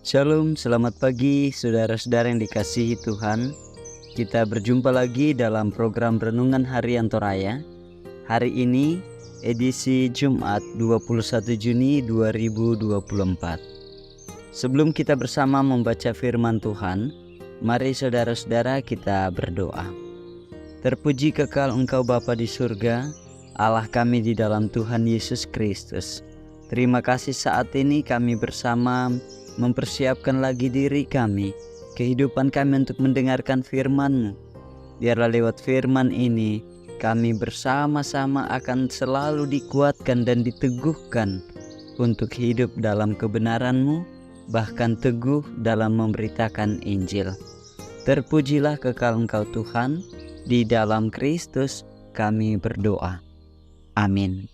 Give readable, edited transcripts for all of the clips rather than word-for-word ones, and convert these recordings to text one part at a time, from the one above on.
Shalom, selamat pagi saudara-saudara yang dikasihi Tuhan. Kita berjumpa lagi dalam program Renungan Harian Toraya. Hari ini edisi Jumat 21 Juni 2024. Sebelum kita bersama membaca firman Tuhan, mari saudara-saudara kita berdoa. Terpuji kekal Engkau Bapa di surga, Allah kami di dalam Tuhan Yesus Kristus. Terima kasih saat ini kami bersama mempersiapkan lagi diri kami, kehidupan kami untuk mendengarkan firman-Mu. Biarlah lewat firman ini, kami bersama-sama akan selalu dikuatkan dan diteguhkan untuk hidup dalam kebenaran-Mu, bahkan teguh dalam memberitakan Injil. Terpujilah kekal Engkau Tuhan, di dalam Kristus kami berdoa. Amin.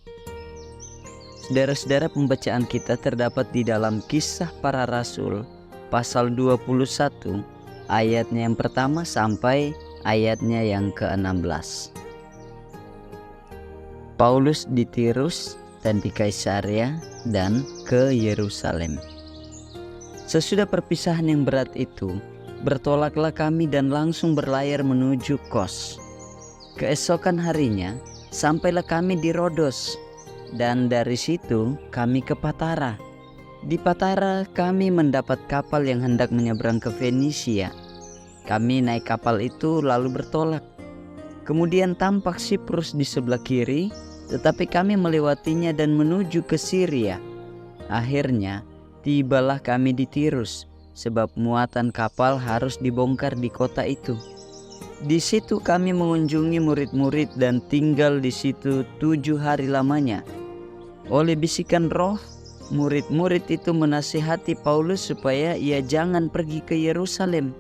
Saudara-saudara, pembacaan kita terdapat di dalam Kisah Para Rasul pasal 21 ayatnya yang pertama sampai ayatnya yang ke-16. Paulus di Tirus dan di Kaisarea dan ke Yerusalem. Sesudah perpisahan yang berat itu, bertolaklah kami dan langsung berlayar menuju Kos. Keesokan harinya sampailah kami di Rodos, dan dari situ kami ke Patara. Di Patara kami mendapat kapal yang hendak menyeberang ke Fenisia. Kami naik kapal itu lalu bertolak. Kemudian tampak Siprus di sebelah kiri, tetapi kami melewatinya dan menuju ke Syria. Akhirnya tibalah kami di Tirus, sebab muatan kapal harus dibongkar di kota itu. Di situ kami mengunjungi murid-murid dan tinggal di situ 7 hari lamanya. Oleh bisikan roh, murid-murid itu menasihati Paulus supaya ia jangan pergi ke Yerusalem.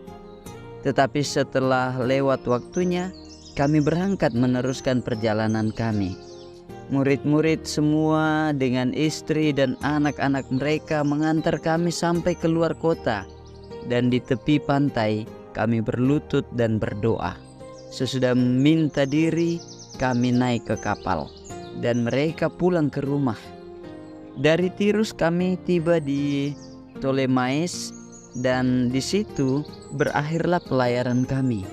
Tetapi setelah lewat waktunya, kami berangkat meneruskan perjalanan kami. Murid-murid semua dengan istri dan anak-anak mereka mengantar kami sampai keluar kota, dan di tepi pantai kami berlutut dan berdoa. Sesudah minta diri, kami naik ke kapal, dan mereka pulang ke rumah. Dari Tirus kami tiba di Ptolemais, dan di situ berakhirlah pelayaran kami.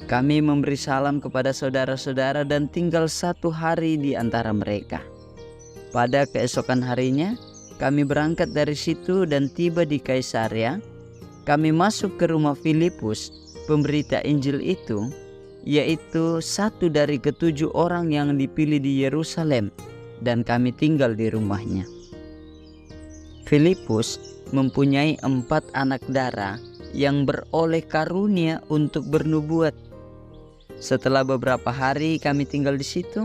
Kami memberi salam kepada saudara-saudara dan tinggal 1 hari di antara mereka. Pada keesokan harinya, kami berangkat dari situ dan tiba di Kaisarea. Kami masuk ke rumah Filipus, pemberita Injil itu, yaitu satu dari ke-7 orang yang dipilih di Yerusalem, dan kami tinggal di rumahnya. Filipus mempunyai 4 anak darah yang beroleh karunia untuk bernubuat. Setelah beberapa hari kami tinggal di situ,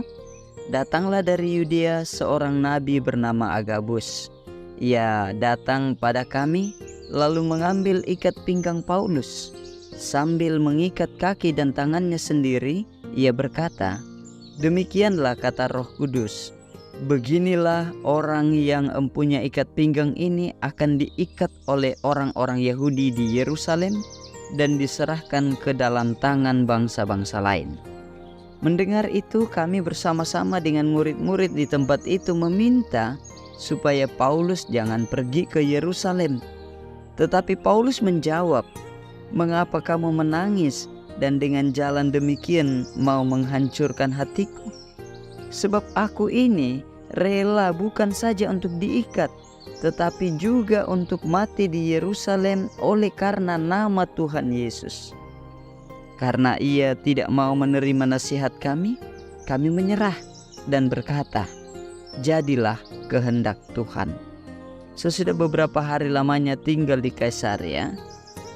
datanglah dari Yudea seorang nabi bernama Agabus. Ia datang pada kami lalu mengambil ikat pinggang Paulus. Sambil mengikat kaki dan tangannya sendiri, ia berkata, "Demikianlah kata Roh Kudus, beginilah orang yang mempunyai ikat pinggang ini akan diikat oleh orang-orang Yahudi di Yerusalem dan diserahkan ke dalam tangan bangsa-bangsa lain." Mendengar itu, kami bersama-sama dengan murid-murid di tempat itu meminta supaya Paulus jangan pergi ke Yerusalem. Tetapi Paulus menjawab, "Mengapa kamu menangis dan dengan jalan demikian mau menghancurkan hatiku? Sebab aku ini rela bukan saja untuk diikat, tetapi juga untuk mati di Yerusalem oleh karena nama Tuhan Yesus." Karena ia tidak mau menerima nasihat kami menyerah dan berkata, "Jadilah kehendak Tuhan." Sesudah beberapa hari lamanya tinggal di Kaisarea,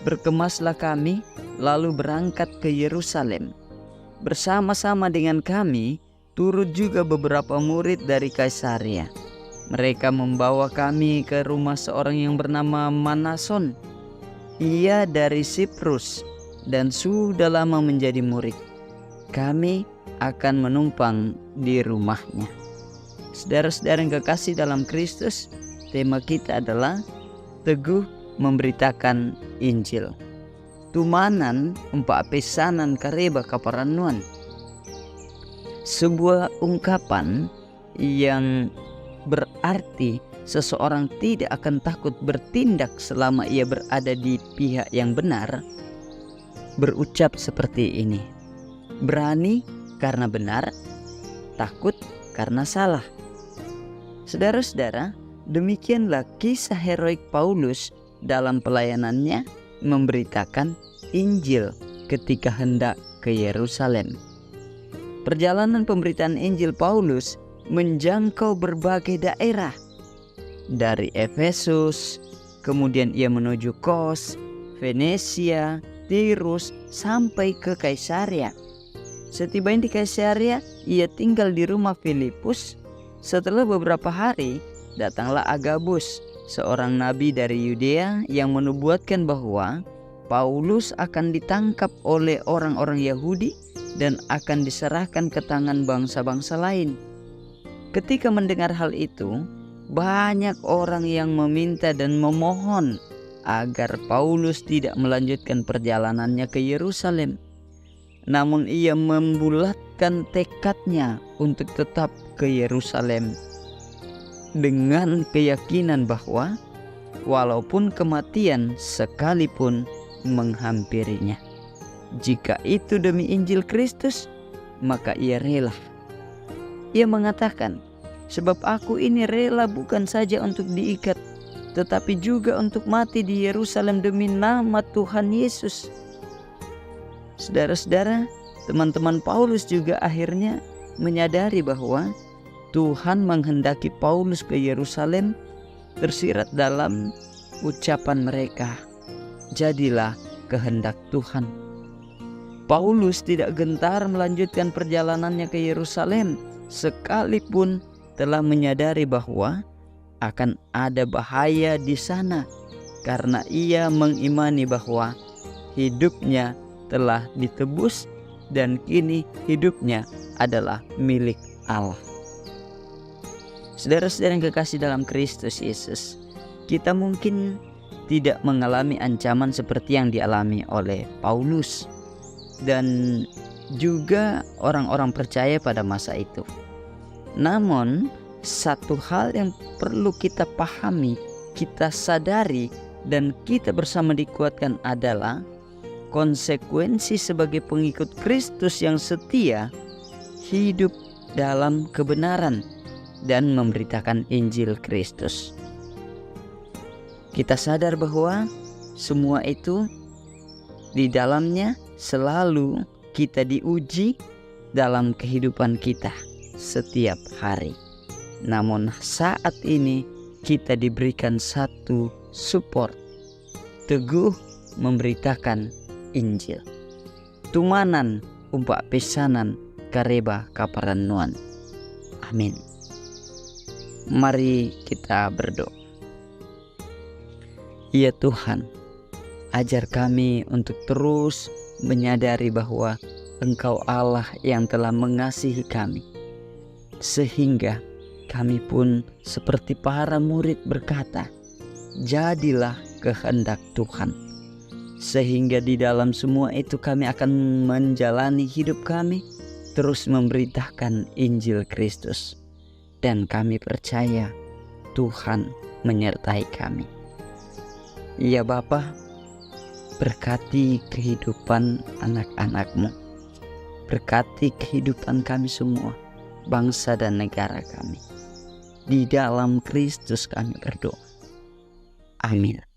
berkemaslah kami lalu berangkat ke Yerusalem. Bersama-sama dengan kami turut juga beberapa murid dari Kaisarea. Mereka membawa kami ke rumah seorang yang bernama Manason. Ia dari Siprus dan sudah lama menjadi murid. Kami akan menumpang di rumahnya. Saudara-saudara yang kekasih dalam Kristus, tema kita adalah teguh memberitakan Injil. Tumanan empat pesanan kareba kaparanuan. Sebuah ungkapan yang berarti seseorang tidak akan takut bertindak selama ia berada di pihak yang benar, berucap seperti ini: berani karena benar, takut karena salah. Saudara-saudara, demikianlah kisah heroik Paulus dalam pelayanannya memberitakan Injil ketika hendak ke Yerusalem. Perjalanan pemberitaan Injil Paulus menjangkau berbagai daerah. Dari Efesus, kemudian ia menuju Kos, Venesia, Tirus, sampai ke Kaisaria. Setibanya di Kaisaria, ia tinggal di rumah Filipus. Setelah beberapa hari, datanglah Agabus, seorang nabi dari Yudea yang menubuatkan bahwa Paulus akan ditangkap oleh orang-orang Yahudi dan akan diserahkan ke tangan bangsa-bangsa lain. Ketika mendengar hal itu, banyak orang yang meminta dan memohon agar Paulus tidak melanjutkan perjalanannya ke Yerusalem. Namun ia membulatkan tekadnya untuk tetap ke Yerusalem dengan keyakinan bahwa walaupun kematian sekalipun menghampirinya, jika itu demi Injil Kristus, maka ia rela. Ia mengatakan, sebab aku ini rela bukan saja untuk diikat, tetapi juga untuk mati di Yerusalem demi nama Tuhan Yesus. Saudara-saudara, teman-teman Paulus juga akhirnya menyadari bahwa Tuhan menghendaki Paulus ke Yerusalem. Tersirat dalam ucapan mereka, jadilah kehendak Tuhan. Paulus tidak gentar melanjutkan perjalanannya ke Yerusalem, sekalipun telah menyadari bahwa akan ada bahaya di sana, karena ia mengimani bahwa hidupnya telah ditebus dan kini hidupnya adalah milik Allah. Saudara-saudara yang kekasih dalam Kristus Yesus, kita mungkin tidak mengalami ancaman seperti yang dialami oleh Paulus dan juga orang-orang percaya pada masa itu. Namun, satu hal yang perlu kita pahami, kita sadari, dan kita bersama dikuatkan adalah konsekuensi sebagai pengikut Kristus yang setia, hidup dalam kebenaran dan memberitakan Injil Kristus. Kita sadar bahwa semua itu di dalamnya selalu kita diuji dalam kehidupan kita setiap hari. Namun saat ini kita diberikan satu support, teguh memberitakan Injil. Tumanan umpak pesanan kareba kaparannuan. Amin. Mari kita berdoa. Ya Tuhan, ajar kami untuk terus menyadari bahwa Engkau Allah yang telah mengasihi kami, sehingga kami pun seperti para murid berkata, jadilah kehendak Tuhan. Sehingga di dalam semua itu kami akan menjalani hidup kami terus memberitakan Injil Kristus. Dan kami percaya Tuhan menyertai kami. Ya Bapa, berkati kehidupan anak-anak-Mu. Berkati kehidupan kami semua, bangsa dan negara kami. Di dalam Kristus kami berdoa. Amin.